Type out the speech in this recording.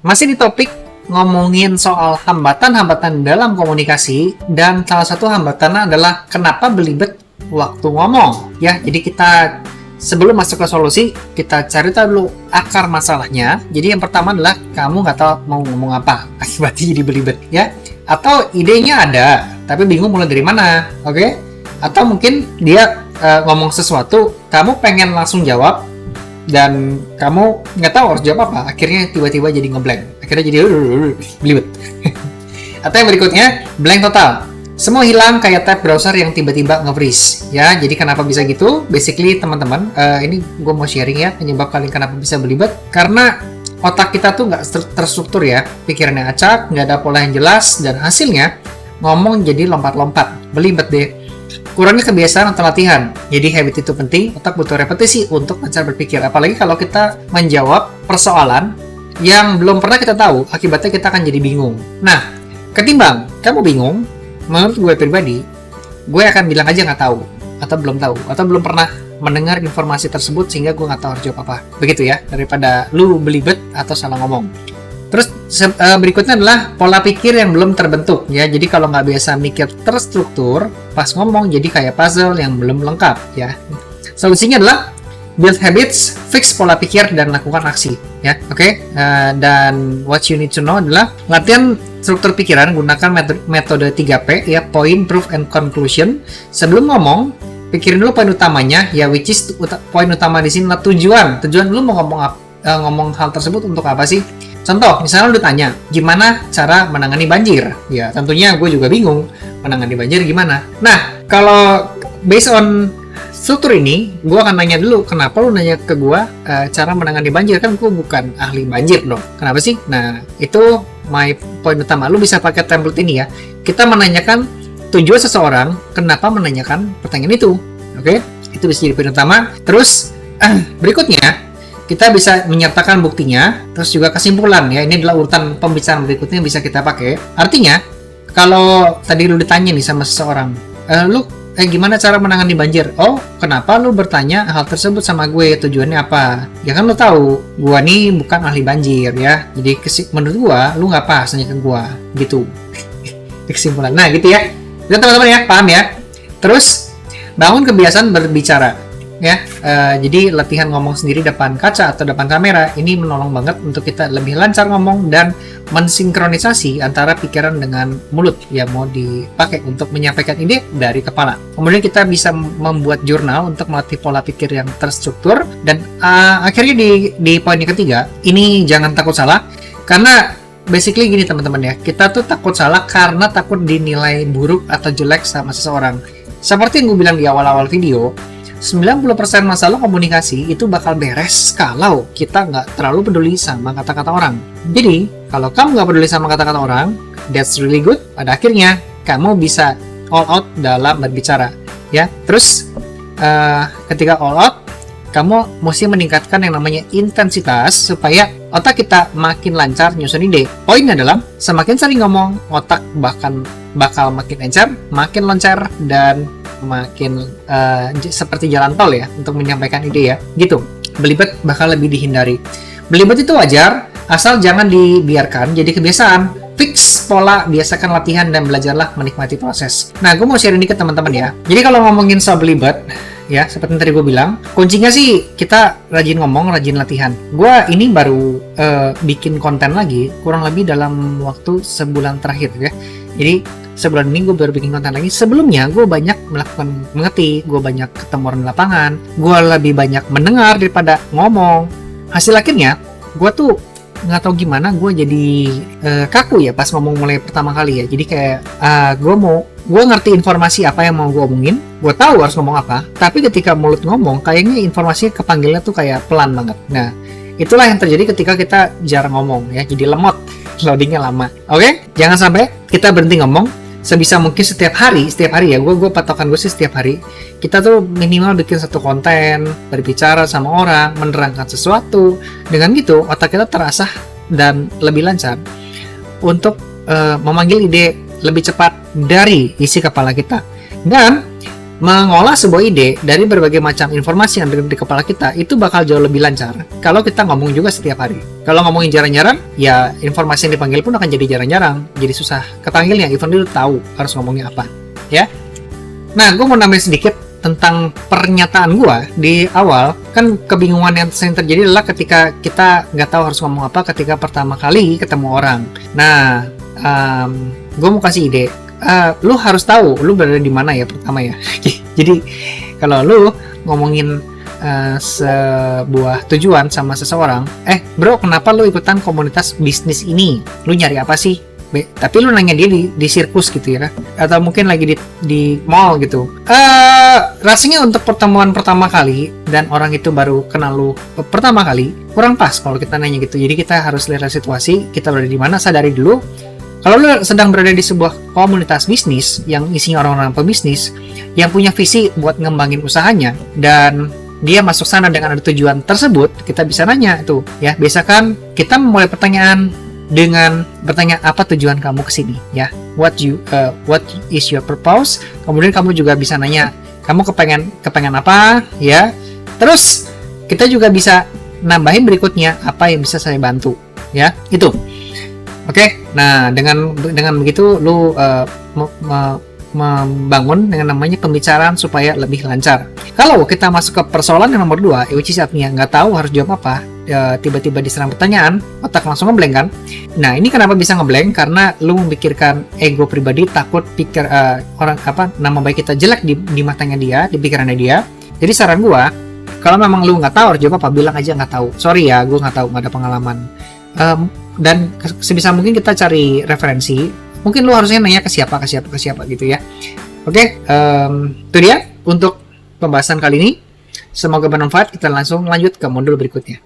Masih di topik ngomongin soal hambatan-hambatan dalam komunikasi, dan salah satu hambatannya adalah kenapa belibet waktu ngomong. Ya, jadi kita sebelum masuk ke solusi, kita cari tahu dulu akar masalahnya. Jadi yang pertama adalah kamu nggak tahu mau ngomong apa, akibatnya jadi belibet, ya. Atau idenya ada, tapi bingung mulai dari mana, oke? Atau mungkin dia ngomong sesuatu, kamu pengen langsung jawab, dan kamu nggak tahu harus jawab apa, akhirnya tiba-tiba jadi ngeblank, akhirnya jadi belibet. Atau yang berikutnya, blank total, semua hilang kayak tab browser yang tiba-tiba nge-freeze, ya. Jadi kenapa bisa gitu? Basically teman-teman, ini gue mau sharing ya penyebab kalian kenapa bisa belibet, karena otak kita tuh nggak terstruktur ya, pikirannya acak, nggak ada pola yang jelas, dan hasilnya ngomong jadi lompat-lompat, belibet deh. Kurangnya kebiasaan atau latihan. Jadi habit itu penting, otak butuh repetisi untuk lancar berpikir. Apalagi kalau kita menjawab persoalan yang belum pernah kita tahu, akibatnya kita akan jadi bingung. Nah, ketimbang kamu bingung, menurut gue pribadi, gue akan bilang aja nggak tahu, atau belum tahu, atau belum pernah mendengar informasi tersebut sehingga gue nggak tahu harus jawab apa. Begitu ya, daripada lu belibet atau salah ngomong. Terus berikutnya adalah pola pikir yang belum terbentuk ya. Jadi kalau nggak biasa mikir terstruktur, pas ngomong jadi kayak puzzle yang belum lengkap ya. Solusinya adalah build habits, fix pola pikir dan lakukan aksi ya. Oke. Dan what you need to know adalah latihan struktur pikiran, gunakan metode 3P ya, point, proof, and conclusion. Sebelum ngomong, pikirin dulu poin utamanya ya, which is poin utama di sini adalah tujuan lu mau ngomong hal tersebut untuk apa sih. Contoh, misalnya lu ditanya, gimana cara menangani banjir? Ya, tentunya gue juga bingung, menangani banjir gimana? Nah, kalau based on struktur ini, gue akan nanya dulu, kenapa lu nanya ke gue cara menangani banjir? Kan gue bukan ahli banjir dong. Kenapa sih? Nah, itu my point utama. Lu bisa pakai template ini ya. Kita menanyakan tujuan seseorang, kenapa menanyakan pertanyaan itu. Oke? Itu bisa jadi poin utama. Terus, berikutnya, kita bisa menyertakan buktinya, terus juga kesimpulan ya. Ini adalah urutan pembicaraan berikutnya yang bisa kita pakai. Artinya, kalau tadi lu ditanya nih sama seseorang, gimana cara menangani banjir? Oh, kenapa lu bertanya hal tersebut sama gue? Tujuannya apa? Ya kan lu tahu, gue nih bukan ahli banjir ya. Jadi menurut gue, lu nggak pas nanya ke gue, gitu. Kesimpulan. Nah, gitu ya. Itu teman-teman ya, paham ya? Terus, bangun kebiasaan berbicara. Ya, jadi latihan ngomong sendiri depan kaca atau depan kamera ini menolong banget untuk kita lebih lancar ngomong dan mensinkronisasi antara pikiran dengan mulut yang mau dipakai untuk menyampaikan ide dari kepala. Kemudian kita bisa membuat jurnal untuk melatih pola pikir yang terstruktur, dan akhirnya di poin yang ketiga, ini jangan takut salah, karena basically gini teman-teman ya, kita tuh takut salah karena takut dinilai buruk atau jelek sama seseorang. Seperti yang gue bilang di awal-awal video, 90% masalah komunikasi itu bakal beres kalau kita nggak terlalu peduli sama kata-kata orang. Jadi, kalau kamu nggak peduli sama kata-kata orang, that's really good. Pada akhirnya, kamu bisa all out dalam berbicara. Ya, terus ketika all out, kamu mesti meningkatkan yang namanya intensitas supaya otak kita makin lancar nyusun ide. Poinnya adalah, semakin sering ngomong, otak bakal makin encer, makin loncer, dan makin seperti jalan tol ya untuk menyampaikan ide ya, gitu. Belibet bakal lebih dihindari. Belibet itu wajar, asal jangan dibiarkan jadi kebiasaan. Fix pola, biasakan latihan, dan belajarlah menikmati proses. Nah, gue mau share ini ke teman-teman ya. Jadi kalau ngomongin soal belibet ya, seperti yang tadi gue bilang, kuncinya sih kita rajin ngomong, rajin latihan. Gue ini baru bikin konten lagi kurang lebih dalam waktu sebulan terakhir ya. Jadi sebulan ini gue baru bikin konten lagi. Sebelumnya gue banyak melakukan mengetik, gue banyak ketemu orang di lapangan, gue lebih banyak mendengar daripada ngomong. Hasil akhirnya gue tuh nggak tahu gimana, gue jadi kaku ya pas ngomong mulai pertama kali ya. Jadi kayak gue ngerti informasi apa yang mau gue omongin, gue tahu harus ngomong apa, tapi ketika mulut ngomong kayaknya informasinya kepanggilnya tuh kayak pelan banget. Nah, itulah yang terjadi ketika kita jarang ngomong ya, jadi lemot, loadingnya lama. Oke? Jangan sampai kita berhenti ngomong. Sebisa mungkin setiap hari ya, gue patokan gue sih setiap hari kita tuh minimal bikin satu konten, berbicara sama orang, menerangkan sesuatu. Dengan gitu otak kita terasah dan lebih lancar untuk memanggil ide lebih cepat dari isi kepala kita. Dan mengolah sebuah ide dari berbagai macam informasi yang ada di kepala kita itu bakal jauh lebih lancar kalau kita ngomong juga setiap hari. Kalau ngomongin jarang-jarang, ya informasi yang dipanggil pun akan jadi jarang-jarang, jadi susah ketanggilnya, even lu tahu harus ngomongnya apa, ya. Nah, gue mau nambahin sedikit tentang pernyataan gue di awal. Kan kebingungan yang sering terjadi adalah ketika kita nggak tahu harus ngomong apa ketika pertama kali ketemu orang. Nah, gue mau kasih ide. Lu harus tahu lu berada di mana ya pertama ya. Jadi kalau lu ngomongin sebuah tujuan sama seseorang, bro, kenapa lu ikutan komunitas bisnis ini? Lu nyari apa sih? Tapi lu nanya dia di sirkus gitu ya, atau mungkin lagi di mall gitu. Rasanya untuk pertemuan pertama kali dan orang itu baru kenal lu pertama kali kurang pas kalau kita nanya gitu. Jadi kita harus lihat situasi, kita berada di mana, sadari dulu. Kalau lu sedang berada di sebuah komunitas bisnis yang isinya orang-orang pebisnis yang punya visi buat ngembangin usahanya dan dia masuk sana dengan ada tujuan tersebut, kita bisa nanya tuh ya. Biasa kan kita memulai pertanyaan dengan bertanya apa tujuan kamu kesini ya. What is your purpose? Kemudian kamu juga bisa nanya kamu kepengen apa ya. Terus kita juga bisa nambahin berikutnya apa yang bisa saya bantu ya. Itu. Oke, nah dengan begitu lu membangun dengan namanya pembicaraan supaya lebih lancar. Kalau kita masuk ke persoalan yang nomor 2, which is artinya nggak tahu harus jawab apa, tiba-tiba diserang pertanyaan, otak langsung ngeblank kan? Nah, ini kenapa bisa ngeblank? Karena lu memikirkan ego pribadi, takut pikir nama baik kita jelek di matanya dia, di pikirannya dia. Jadi saran gua, kalau memang lu nggak tahu harus jawab apa, bilang aja nggak tahu. Sorry ya, gua nggak tahu, nggak ada pengalaman. Dan sebisa mungkin kita cari referensi. Mungkin lu harusnya nanya ke siapa gitu ya. Oke, itu dia untuk pembahasan kali ini. Semoga bermanfaat. Kita langsung lanjut ke modul berikutnya.